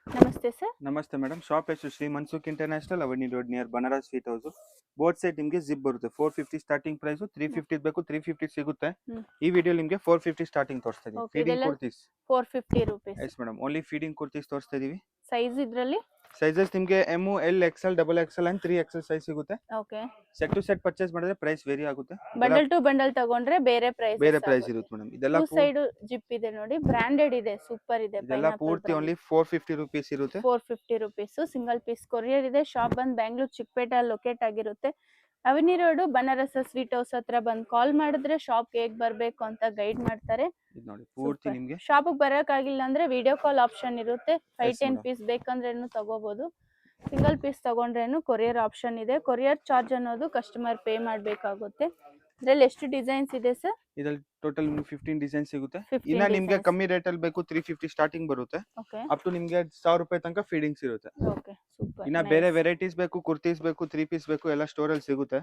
ನಮಸ್ತೆ ಸರ್. ನಮಸ್ತೆ madam. Shop ಹೆಸರು Shri Mansukh international Avani road near Banaras sweet house. Both side ನಿಮಗೆ ಜಿಪ್ ಬರುತ್ತೆ. 450 ಸ್ಟಾರ್ಟಿಂಗ್ ಪ್ರೈಸ್, 350 ಬೇಕು 350 ಸಿಗುತ್ತೆ. ಈ ವಿಡಿಯೋ ನಿಮಗೆ 450 ಸ್ಟಾರ್ಟಿಂಗ್ ತೋರಿಸ್ತಾ ಇದೀವಿ. Feeding kurtis 450 rupees. Yes madam, only feeding kurtis ತೋರಿಸ್ತಾ ಇದೀವಿ. ಸೈಜ್ ಇದರಲ್ಲಿ ಸೈಜಸ್ ನಿಮಗೆ M, L, XL, double XL and 3XL size ಸಿಗುತ್ತೆ. Okay. Set to set purchase ಮಾಡಿದ್ರೆ ಪ್ರೈಸ್ ವೇರಿ ಆಗುತ್ತೆ. ಬಂಡಲ್ ಟು ಬಂಡಲ್ ತಗೊಂಡ್ರೆ ಬೇರೆ ಪ್ರೈಸ್ ಇರುತ್ತೆ ಮೇಡಮ್. ಇದೆಲ್ಲ ಟೂ ಸೈಡ್ ಜಿಪ್ ಇದೆ ನೋಡಿ, ಬ್ರಾಂಡೆಡ್ ಇದೆ, ಸೂಪರ್ ಇದೆ. ಇದೆಲ್ಲ ಪೂರ್ತಿ ಓನ್ಲಿ 450 ರೂಪೀಸ್ ಇರುತ್ತೆ. 450 ರೂಪೀಸ್ ಸಿಂಗಲ್ ಪೀಸ್ ಕೊರಿಯರ್ ಇದೆ. ಶಾಪ್ ಬಂದ್ ಬ್ಯಾಂಗ್ಳೂರ್ ಚಿಕ್ಕಪೇಟೆ ಲೊಕೇಟ್ ಆಗಿರುತ್ತೆ. ಅವನಿ ರೋಡ್ ಬನಾರಸ್ ಸ್ವೀಟ್ ಹೌಸ್ ಹತ್ರ ಬಂದ್ ಕಾಲ್ ಮಾಡಿದ್ರೆ ಶಾಪ್ ಹೇಗ್ ಬರ್ಬೇಕು ಅಂತ ಗೈಡ್ ಮಾಡ್ತಾರೆ. ಇದು ನೋಡಿ ಪೂರ್ತಿ ನಿಮಗೆ ಶಾಪ್ ಬರಕ್ ಆಗಿಲ್ಲ ಅಂದ್ರೆ ವಿಡಿಯೋ ಕಾಲ್ ಆಪ್ಷನ್ ಇರುತ್ತೆ. 5-10 ಪೀಸ್ ಬೇಕಂದ್ರೇನು ತಗೋಬಹುದು. ಸಿಂಗಲ್ ಪೀಸ್ ತಗೊಂಡ್ರೇನು ಕೊರಿಯರ್ ಆಪ್ಷನ್ ಇದೆ. ಕೊರಿಯರ್ ಚಾರ್ಜ್ ಅನ್ನೋದು ಕಸ್ಟಮರ್ ಪೇ ಮಾಡಬೇಕಾಗುತ್ತೆ. ಇದರಲ್ಲಿ ಎಷ್ಟು ಡಿಸೈನ್ಸ್ ಇದೆ ಸರ್? ಇದರಲ್ಲಿ ಟೋಟಲ್ 15 ಡಿಸೈನ್ ಸಿಗುತ್ತೆ. ಇನ್ನ ನಿಮಗೆ ಕಮ್ಮಿ ರೇಟ್ ಅಲ್ಲಿ ಬೇಕು 350 ಸ್ಟಾರ್ಟಿಂಗ್ ಬರುತ್ತೆ. ಅಪ್ ಟು ನಿಮಗೆ 1000 ರೂಪಾಯಿ ತನಕ ಫೀಡಿಂಗ್ಸ್ ಇರುತ್ತೆ. Okay, super. ಇನ್ನ ಬೇರೆ ವೆರೈಟೀಸ್ ಬೇಕು, ಕುರ್ತೀಸ್ ಬೇಕು, 3 ಪೀಸ್ ಬೇಕು, ಎಲ್ಲ ಸ್ಟೋರ್ ಅಲ್ಲಿ ಸಿಗುತ್ತೆ.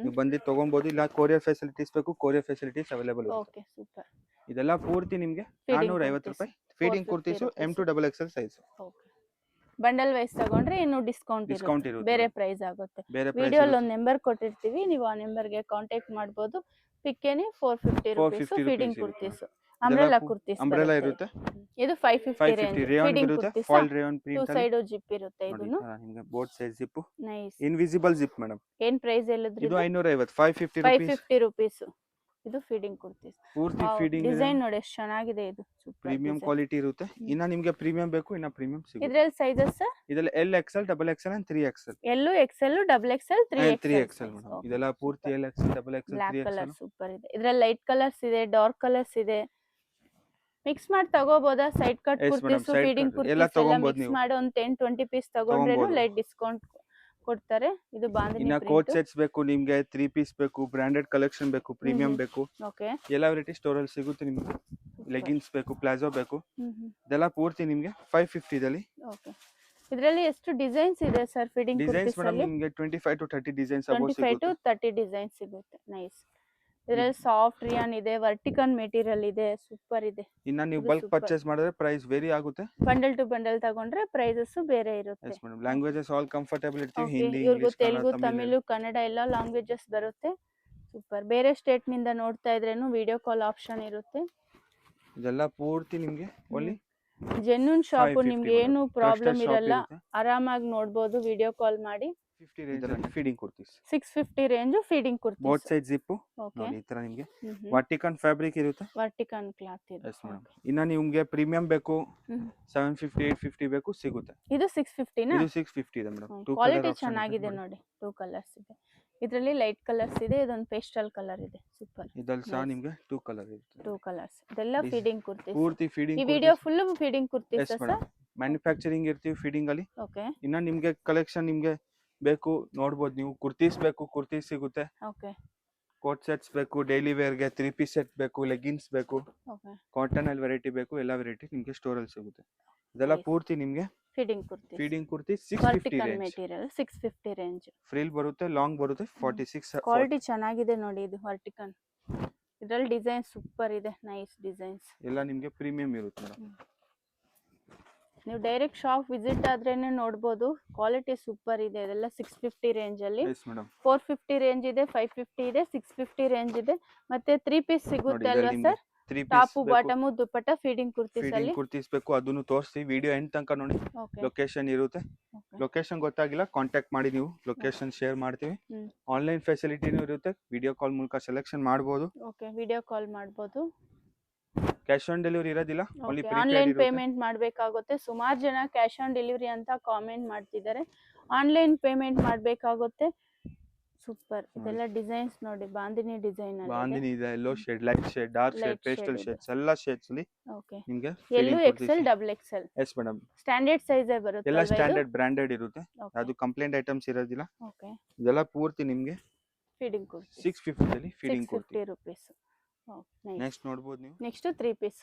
ನೀವು ಬಂದು ತಗೊಬಹುದು. ಇಲ್ಲ ಕೊರಿಯರ್ ಫೆಸಿಲಿಟೀಸ್ ಬೇಕು, ಕೊರಿಯರ್ ಫೆಸಿಲಿಟೀಸ್ ಅವೈಲೇಬಲ್ ಇದೆ. Okay, super. ಇದೆಲ್ಲ ಪೂರ್ತಿ ನಿಮಗೆ 450 ರೂಪಾಯಿ. Feeding kurtis M to XXL size. Okay. Bundle wise ತಗೊಂಡ್ರೆ ಇನ್ನು ಡಿಸ್ಕೌಂಟ್ ಇರುತ್ತೆ, ಬೇರೆ ಪ್ರೈಸ್ ಆಗುತ್ತೆ. ವಿಡಿಯೋಲಿ ಒಂದು ನಂಬರ್ ಕೊಟ್ಟಿರ್ತೀವಿ, ನೀವು ಆ ನಂಬರ್ಗೆ ಕಾಂಟ್ಯಾಕ್ಟ್ ಮಾಡಬಹುದು. ಪಿಕ್ಕೇನಿ 450 rupees feeding kurtis. Umbrella kurtis umbrella ಇರುತ್ತೆ. ಇದು 550 range feeding kurtis. Foil rayon print two side zip ಇರುತ್ತೆ. ಇದನ್ನು ನಿಮಗೆ both side zip, nice invisible zip madam. ಏನ್ ಪ್ರೈಸ್ ಹೇಳಿದ್ರಿ? ಇದು 550 550 ರೂಪೀಸ್. ಇದು ಫೀಡಿಂಗ್ ಕುರ್ತೀಸ್. ಪೂರ್ತಿ ಫೀಡಿಂಗ್ ಡಿಸೈನ್ ನೋಡಿ ಎಷ್ಟು ಚೆನ್ನಾಗಿದೆ. ಇದು ಸೂಪರ್ ಪ್ರೀಮಿಯಂ ಕ್ವಾಲಿಟಿ ಇರುತ್ತೆ. ಇನ್ನ ನಿಮಗೆ ಪ್ರೀಮಿಯಂ ಬೇಕು, ಇನ್ನ ಪ್ರೀಮಿಯಂ ಸಿಗುತ್ತೆ. ಇದರಲ್ಲಿ ಸೈಜಸ್ ಇದರಲ್ಲಿ L, XL, double XL and 3XL. L, XL, double XL, 3XL madam. ಇದೆಲ್ಲ ಪೂರ್ತಿ L, XL, double XL, 3XL. Black colour super ಇದೆ. ಇದರಲ್ಲಿ ಲೈಟ್ ಕಲರ್ಸ್ ಇದೆ, ಡಾರ್ಕ್ ಕಲರ್ಸ್ ಇದೆ. ಮಿಕ್ಸ್ ಮಾಡಿ ತಗೋಬಹುದಾ? Side cut kurtis, feeding kurtis ಎಲ್ಲ ಮಿಕ್ಸ್ ಮಾಡಿ ಒಂದು 10-20 ಪೀಸ್ ತಗೊಂಡ್ರೇನು ಲೈಟ್ ಡಿಸ್ಕೌಂಟ್ ಕೊಡ್ತಾರೆ. ಇದು ಬಾಂಧನಿ ಇನ್ನ ಕೋಟ್ ಸೆಟ್ಸ್ ಬೇಕು ನಿಮಗೆ, 3 ಪೀಸ್ ಬೇಕು, ಬ್ರಾಂಡೆಡ್ ಕಲೆಕ್ಷನ್ ಬೇಕು, ಪ್ರೀಮಿಯಂ ಬೇಕು, ಓಕೆ, ಎಲ್ಲ ವೆರೈಟಿ ಸ್ಟೋರ್ ಅಲ್ಲಿ ಸಿಗುತ್ತೆ ನಿಮಗೆ. ಲೆಗಿನ್ಸ್ ಬೇಕು, ಪ್ಲಾಜೋ ಬೇಕು, ಇದೆಲ್ಲ ಪೂರ್ತಿ ನಿಮಗೆ 550 ದಲ್ಲಿ. ಓಕೆ. ಇದರಲ್ಲಿ ಎಷ್ಟು ಡಿಸೈನ್ಸ್ ಇದೆ ಸರ್? ಫೀಡಿಂಗ್ ಡಿಸೈನ್ಸ್ ಮೇಡಂ ನಿಮಗೆ 25 to 30 ಡಿಸೈನ್ಸ್ ಅಬೌವ್ ಸಿಗುತ್ತೆ. 25 to 30 ಡಿಸೈನ್ಸ್ ಸಿಗುತ್ತೆ. ನೈಸ್. ಇದರಲ್ಲಿ ಸಾಫ್ಟ್ ರಿಯಾನ್ ಇದೆ, ವರ್ಟಿಕಲ್ ಮೆಟೀರಿಯಲ್ ಇದೆ, ಸೂಪರ್ ಇದೆ. ಇನ್ನ ನೀವು ಬಲ್ಕ್ ಪರ್ಚೇಸ್ ಮಾಡಿದ್ರೆ ಪ್ರೈಸ್ ವೇರಿ ಆಗುತ್ತೆ. ಬಂಡಲ್ ಟು ಬಂಡಲ್ ತಗೊಂಡ್ರೆ ಪ್ರೈಸಸ್ ಬೇರೆ ಇರುತ್ತೆ. Yes madam. Languages all comfortable ಇರ್ತೀವಿ. ಹಿಂದಿ, ಇವ್ರಿಗೂ ಇಂಗ್ಲಿಷ್, ತೆಲುಗು, ತಮಿಳು, ಕನ್ನಡ ಎಲ್ಲ ಲ್ಯಾಂಗ್ವೇಜಸ್ ಬರುತ್ತೆ. ಸೂಪರ್. ಬೇರೆ ಸ್ಟೇಟ್ ನಿಂದ ನೋಡ್ತಾ ಇದ್ರೇನು ವಿಡಿಯೋ ಕಾಲ್ ಆಪ್ಷನ್ ಇರುತ್ತೆ. ಇದೆಲ್ಲ ಪೂರ್ತಿ ನಿಮಗೆ ಓನ್ಲಿ ಜೆನ್ಯೂನ್ ಶಾಪ್. ನಿಮ್ಗೆ ಏನು ಪ್ರಾಬ್ಲಮ್ ಇರಲ್ಲ, ಆರಾಮಾಗಿ ನೋಡಬಹುದು ವಿಡಿಯೋ ಕಾಲ್ ಮಾಡಿ. 50 range feeding kurtis. 650 range feeding kurtis. Both side zip okay. ಈ ತರ ನಿಮಗೆ ವರ್ಟಿಕಲ್ ಫ್ಯಾಬ್ರಿಕ್ ಇರುತ್ತೆ. ವರ್ಟಿಕಲ್ ಕ್ಲಾತ್ ಇದೆ. Yes madam. ಇನ್ನ ನಿಮಗೆ ಪ್ರೀಮಿಯಂ ಬೇಕು, 750 850 ಬೇಕು ಸಿಗುತ್ತೆ. ಇದು 650 ನಾ? ಇದು 650 ಇದೆ ಮೇಡಂ. ಕ್ವಾಲಿಟಿ ಚೆನ್ನಾಗಿದೆ ನೋಡಿ. 2 ಕಲರ್ಸ್ ಇದೆ. ಇದರಲ್ಲಿ ಲೈಟ್ ಕಲರ್ಸ್ ಇದೆ, ಇದೊಂದು ಪೇಸ್ಟಲ್ ಕಲರ್ ಇದೆ. ಸೂಪರ್. ಇದರಲ್ಲಿ ಸಹ ನಿಮಗೆ 2 ಕಲರ್ ಇರುತ್ತೆ. 2 ಕಲರ್ಸ್. ಇದೆಲ್ಲ ಫೀಡಿಂಗ್ ಕುರ್ತೀಸ್. ಪೂರ್ತಿ ಫೀಡಿಂಗ್. ಈ video full feeding kurtis sir. Manufacturing ಇರ್ತೀವಿ ಫೀಡಿಂಗ್ ಅಲ್ಲಿ. ಓಕೆ. ಇನ್ನ ನಿಮಗೆ ಕಲೆಕ್ಷನ್ ನಿಮಗೆ ಬೇಕು ನೋಡಬಹುದು ನೀವು. ಕುರ್ತೀಸ್ ಬೇಕು, ಕುರ್ತೀಸ್ ಸಿಗುತ್ತೆ. ಓಕೆ. ಕೋಟ್ ಸೆಟ್ಸ್ ಬೇಕು, ಡೈಲಿ ವೇರ್ ಗೆ 3 ಪೀಸ್ ಸೆಟ್ ಬೇಕು, ಲೆಗಿನ್ಸ್ ಬೇಕು, ಓಕೆ, ಕಾಟನ್ ಅಲ್ಲಿ ವೆರೈಟಿ ಬೇಕು, ಎಲ್ಲ ವೆರೈಟಿ ನಿಮಗೆ ಸ್ಟೋರ್ ಅಲ್ಲಿ ಸಿಗುತ್ತೆ. ಇದೆಲ್ಲ ಪೂರ್ತಿ ನಿಮಗೆ feeding kurtis. Feeding kurti 650 range. Material 650 range. Frill ಬರುತ್ತೆ, ಲಾಂಗ್ ಬರುತ್ತೆ, 46. ಕ್ವಾಲಿಟಿ ಚೆನ್ನಾಗಿದೆ ನೋಡಿ. ಇದು ವರ್ಟಿಕಲ್. ಇದರಲ್ಲಿ ಡಿಸೈನ್ ಸೂಪರ್ ಇದೆ, ನೈಸ್ ಡಿಸೈನ್ಸ್. ಎಲ್ಲ ನಿಮಗೆ ಪ್ರೀಮಿಯಂ ಇರುತ್ತೆ ಮೇಡಂ. ನೀವು ಡೈರೆಕ್ಟ್ ಶಾಪ್ ವಿಸಿಟ್ ಆದ್ರೇನೆ ನೋಡಬಹುದು. ಕ್ವಾಲಿಟಿ ಸೂಪರ್ ಇದೆ. ಇದೆಲ್ಲ 650 ರೇಂಜ್ ಅಲ್ಲಿ. S madam. 450 ರೇಂಜ್ ಇದೆ, 550 ಇದೆ, 650 ರೇಂಜ್ ಇದೆ. ಮತ್ತೆ 3 ಪೀಸ್ ಸಿಗುತ್ತೆ ಅಲ್ವಾ ಸರ್? 3 ಟಾಪ್ ಪೀಸ್ ಬಾಟಮ್ ದುಪ್ಪಟ್ಟ ಫೀಡಿಂಗ್ ಕುರ್ತೀಸ್ ಅಲ್ಲಿ. ಫೀಡಿಂಗ್ ಕುರ್ತೀಸ್ ಬೇಕು, ಅದನ್ನು ತೋರಿಸ್ತೀವಿ. ವಿಡಿಯೋ ಎಂಡ್ ತನಕ ನೋಡಿ. ಲೊಕೇಶನ್ ಇರುತ್ತೆ. ಲೊಕೇಶನ್ ಗೊತ್ತಾಗಿಲ್ಲ ಕಾಂಟ್ಯಾಕ್ಟ್ ಮಾಡಿ, ನೀವು ಲೊಕೇಶನ್ ಶೇರ್ ಮಾಡ್ತೀವಿ. ಆನ್ಲೈನ್ ಫೆಸಿಲಿಟಿನೂ ಇರುತ್ತೆ. ವಿಡಿಯೋ ಕಾಲ್ ಮೂಲಕ ಸೆಲೆಕ್ಷನ್ ಮಾಡಬಹುದು. ಓಕೆ, ವಿಡಿಯೋ ಕಾಲ್ ಮಾಡಬಹುದು. ಕ್ಯಾಶ್ ಆನ್ ಡೆಲಿವರಿ ಇರೋದಿಲ್ಲ, ಓನ್ಲಿ ಆನ್ಲೈನ್ ಪೇಮೆಂಟ್ ಮಾಡಬೇಕಾಗುತ್ತೆ. ಸುಮಾರು ಜನ ಕ್ಯಾಶ್ ಆನ್ ಡೆಲಿವರಿ ಅಂತ ಕಾಮೆಂಟ್ ಮಾಡ್ತಿದ್ದಾರೆ. ಆನ್ಲೈನ್ ಪೇಮೆಂಟ್ ಮಾಡಬೇಕಾಗುತ್ತೆ. ಸೂಪರ್. ಇದೆಲ್ಲ ಡಿಸೈನ್ಸ್ ನೋಡಿ, ಬಾಂದಿನಿ ಡಿಸೈನ್ ಅಲ್ಲಿ. ಬಾಂದಿನಿ ಇದೆ, yellow shade, light shade, dark shade, pastel shades, ಎಲ್ಲ ಶೇಡ್ಸ್ ಅಲ್ಲಿ. ಓಕೆ. ನಿಮಗೆ L, XL, double XL. Yes madam. Standard size ಬರುತ್ತೆ. ಎಲ್ಲ ಸ್ಟ್ಯಾಂಡರ್ಡ್ ಬ್ರಾಂಡೆಡ್ ಇರುತ್ತೆ. ಅದು ಕಂಪ್ಲೇಂಟ್ ಐಟಮ್ಸ್ ಇರೋದಿಲ್ಲ. ಓಕೆ. ಇದೆಲ್ಲ ಪೂರ್ತಿ ನಿಮಗೆ ಫೀಡಿಂಗ್ ಕುರ್ತಿ 650 ಅಲ್ಲಿ ಫೀಡಿಂಗ್ ಕುರ್ತಿ. 650 ರೂಪೀಸ್. ನೆಕ್ಸ್ಟ್ ನೋಡಬಹುದು ನೀವು. Next 3 piece.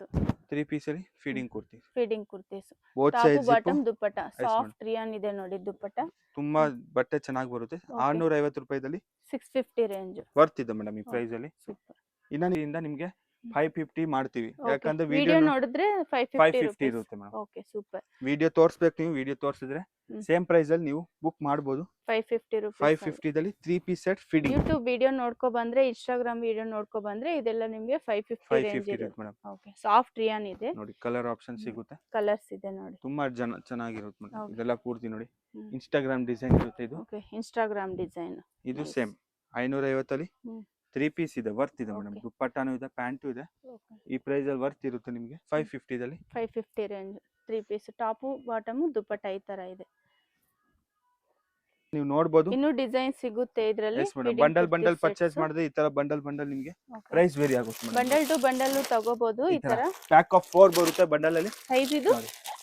3 ಪೀಸ್ ಅಲ್ಲಿ feeding kurti. Feeding kurtis. Both top side bottom dupatta soft rayon ಇದೆ ನೋಡಿ. ದುಪ್ಪಟ್ಟ ತುಂಬಾ ಬಟ್ಟೆ ಚೆನ್ನಾಗಿ ಬರುತ್ತೆ. 650 ರೂಪಾಯಿದಲ್ಲಿ 650 ರೇಂಜ್ ವರ್ತ್ ಇದೆ ಮೇಡಂ ಈ ಪ್ರೈಸ್ ಅಲ್ಲಿ. ಸೂಪರ್. ಇನ್ನೊಂದಿಂದ ನಿಮಗೆ 550 ಮಾಡ್ತೀವಿ, ಯಾಕಂದ್ರೆ ವಿಡಿಯೋ ವಿಡಿಯೋ ನೋಡಿದ್ರೆ 550 550 ಇರುತ್ತೆ ಮೇಡಮ್. Okay super. ವಿಡಿಯೋ ತೋರಿಸ್ಬೇಕು, ನೀವು ವಿಡಿಯೋ ತೋರಿಸಿದ್ರೆ ಹ್ಮ್. ಸೇಮ್ ಪ್ರೈಸ್ ಅಲ್ಲಿ ನೀವು ಬುಕ್ ಮಾಡ್ಬೋದು. 550 ರುಪೀಸ್ 550 ದಲ್ಲಿ 3 piece set feeding YouTube video ನೋಡ್ಕೊ ಬಂದ್ರೆ, ಇನ್ಸ್ಟಾಗ್ರಾಮ್ ವಿಡಿಯೋ ನೋಡ್ಕೊ ಬಂದ್ರೆ ಇದೆಲ್ಲ ನಿಮ್ಗೆ 550 ರೇಂಜ್ 550 ಇದೆ. ಇರುತ್ತೆ ಮೇಡಮ್. ಓಕೆ ಸಾಫ್ಟ್ ರಿಯಾನ್ ಇದೆ ನೋಡಿ ಕಲರ್ ಆಪ್ಷನ್ ಸಿಗುತ್ತೆ, ಕಲರ್ಸ್ ಇದೆ ನೋಡಿ. ತುಂಬಾ ಚೆನ್ನಾಗಿರುತ್ತೆ ಮೇಡಮ್. Okay. ಇದೆಲ್ಲ ಪೂರ್ತಿ ನೋಡಿ ಹ್ಮ್. ಇನ್ಸ್ಟಾಗ್ರಾಮ್ ಡಿಸೈನ್ ಇರುತ್ತೆ ಇದು. ಓಕೆ ಇನ್ಸ್ಟಾಗ್ರಾಮ್ ಡಿಸೈನ್ ಇದು Nice. ಸೇಮ್ 550 ಅಲ್ಲಿ ಹ್ಮ್. 3 ಪೀಸ್ ಇದೆ, ವರ್ತ್ ಇದೆ ಮೇಡಮ್. Okay. ದುಪ್ಪಟ್ಟಾನು ಇದೆ, ಪ್ಯಾಂಟು ಇದೆ. ಓಕೆ ಈ ಪ್ರೈಸ್ ಅಲ್ಲಿ ವರ್ತ್ ಇರುತ್ತೆ ನಿಮಗೆ 550 ದಲ್ಲಿ. 550 ರೇಂಜ್ 3 ಪೀಸ್ ಟಾಪು ಬಾಟಮು ದುಪ್ಪಟ್ಟ ಈ ತರ ಇದೆ. ನೀವು ನೋಡಬಹುದು. ಇನ್ನು ಡಿಸೈನ್ ಸಿಗುತ್ತೆ ಇದರಲ್ಲಿ. ಎಸ್ ಮೇಡಮ್, ಬಂಡಲ್ ಪರ್ಚೇಸ್ ಮಾಡಿದ್ರೆ ಈ ತರ ಬಂಡಲ್ ನಿಮಗೆ ಪ್ರೈಸ್ ವೇರಿ ಆಗುತ್ತೆ ಮೇಡಮ್. ಬಂಡಲ್ ಟು ಬಂಡಲ್ ತಗೋಬಹುದು ಈ ತರ. ಪ್ಯಾಕ್ ಆಫ್ 4 ಬರುತ್ತೆ ಬಂಡಲ್ ಅಲ್ಲಿ. ಸೈಜ್ ಇದು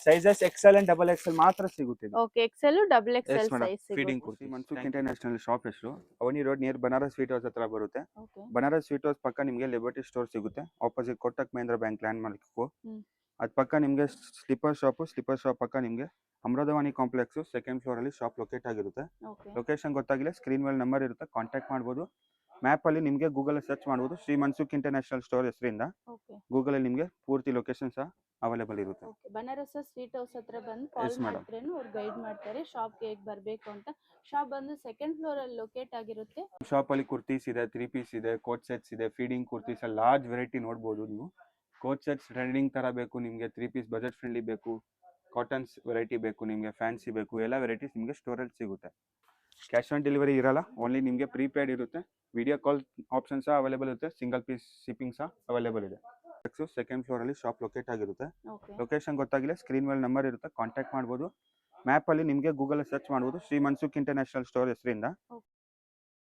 sizes XL and double XL ಮಾತ್ರ ಸಿಗುತ್ತೆ ಇದು. Okay XL double XL yes madam, size feeding ಸಿಗುತ್ತೆ. ಕುರ್ತಿ ಮನ್ಸುಖ್ ಇಂಟರ್ನ್ಯಾಷನಲ್ ಶಾಪ್ ಹೆಸರು Avani road near Banaras sweet house ಹತ್ರ ಬರುತ್ತೆ. ಓಕೆ ಬನಾರಸ್ ಸ್ವೀಟ್ ಹೌಸ್ ಪಕ್ಕ ನಿಮಗೆ ಲಿಬರ್ಟಿ ಸ್ಟೋರ್ ಸಿಗುತ್ತೆ, opposite Kotak Mahindra bank landmark. Hmm. ಅದ್ ಪಕ್ಕ ನಿಮಗೆ ಸ್ಲಿಪ್ಪರ್ ಶಾಪ್ ಪಕ್ಕ ನಿಮಗೆ ಅಮೃತವಾಣಿ ಕಾಂಪ್ಲೆಕ್ಸ್ ಸೆಕೆಂಡ್ ಫ್ಲೋರ್ ಅಲ್ಲಿ ಶಾಪ್ ಲೊಕೇಟ್ ಆಗಿರುತ್ತೆ. ಓಕೆ ಲೊಕೇಶನ್ ಗೊತ್ತಾಗಿಲ್ಲ, ಸ್ಕ್ರೀನ್ ಮೇಲೆ ನಂಬರ್ ಇರುತ್ತೆ, ಕಾಂಟ್ಯಾಕ್ಟ್ ಮಾಡ್ಬೋದು. ಮ್ಯಾಪ್ ಅಲ್ಲಿ ನಿಮಗೆ ಗೂಗಲ್ ಸರ್ಚ್ ಮಾಡ್ಬೋದು, ಶ್ರೀ ಮನ್ಸುಖ್ ಇಂಟರ್ನ್ಯಾಷನಲ್ ಸ್ಟೋರ್ ಹೆಸರಿಂದ ಓಕೆ ಗೂಗಲ್ ಅಲ್ಲಿ ನಿಮಗೆ ಪೂರ್ತಿ ಲೊಕೇಶನ್ ಸಹ ಅವೈಲೇಬಲ್ ಇರುತ್ತೆ. ಓಕೆ ಬನಾರಸ್ ಸ್ವೀಟ್ ಹೌಸ್ ಹತ್ರ ಬಂದು ಕಾಲ್ Yes, madam. ಮಾಡಿದ್ರೇನು ಅವ್ರು ಗೈಡ್ ಮಾಡ್ತಾರೆ ಶಾಪ್ಗೆ ಹೇಗೆ ಬರಬೇಕು ಅಂತ. ಶಾಪ್ ಬಂದು ಸೆಕೆಂಡ್ ಫ್ಲೋರ್ ಅಲ್ಲಿ ಲೊಕೇಟ್ ಆಗಿರುತ್ತೆ. ಶಾಪ್ ಅಲ್ಲಿ ಕುರ್ತೀಸ್ ಇದೆ, 3 ಪೀಸ್ ಇದೆ, ಕೋಟ್ ಸೆಟ್ಸ್ ಇದೆ, ಫೀಡಿಂಗ್ ಕುರ್ತೀಸ್ ಲಾರ್ಜ್ ವೆರೈಟಿ ನೋಡಬಹುದು ನೀವು. ಕೋಟ್ ಸೆಟ್ಸ್ ಟ್ರೆಂಡಿಂಗ್ ತರ ಬೇಕು ನಿಮಗೆ, 3 ಪೀಸ್ ಬಜೆಟ್ ಫ್ರೆಂಡ್ಲಿ ಬೇಕು, ಕಾಟನ್ಸ್ ವೆರೈಟಿ ಬೇಕು ನಿಮಗೆ, ಫ್ಯಾನ್ಸಿ ಬೇಕು, ಎಲ್ಲ ವೆರೈಟೀಸ್ ನಿಮಗೆ ಸ್ಟೋರಲ್ಲಿ ಸಿಗುತ್ತೆ. ಕ್ಯಾಶ್ ಆನ್ ಡೆಲಿವರಿ ಇರಲ್ಲ, ಓನ್ಲಿ ನಿಮಗೆ ಪ್ರೀಪೇಡ್ ಇರುತ್ತೆ. ವಿಡಿಯೋ ಕಾಲ್ ಆಪ್ಷನ್ ಸಹ ಅವೈಲೇಬಲ್ ಇರುತ್ತೆ, ಸಿಂಗಲ್ ಪೀಸ್ ಶಿಪ್ಪಿಂಗ್ ಸಹ ಅವೈಲೇಬಲ್ ಇದೆ. ಸೆಕೆಂಡ್ ಫ್ಲೋರ್ ಅಲ್ಲಿ ಶಾಪ್ ಲೊಕೇಟ್ ಆಗಿರುತ್ತೆ. ಓಕೆ ಲೊಕೇಶನ್ ಗೊತ್ತಾಗಿಲ್ಲ, ಸ್ಕ್ರೀನ್ ಮೇಲೆ ನಂಬರ್ ಇರುತ್ತೆ, ಕಾಂಟ್ಯಾಕ್ಟ್ ಮಾಡ್ಬೋದು. ಮ್ಯಾಪ್ ಅಲ್ಲಿ ನಿಮಗೆ ಗೂಗಲ್ ಸರ್ಚ್ ಮಾಡ್ಬೋದು, ಶ್ರೀ ಮನ್ಸುಖ್ ಇಂಟರ್ನ್ಯಾಷನಲ್ ಸ್ಟೋರ್ ಹೆಸರಿಂದ.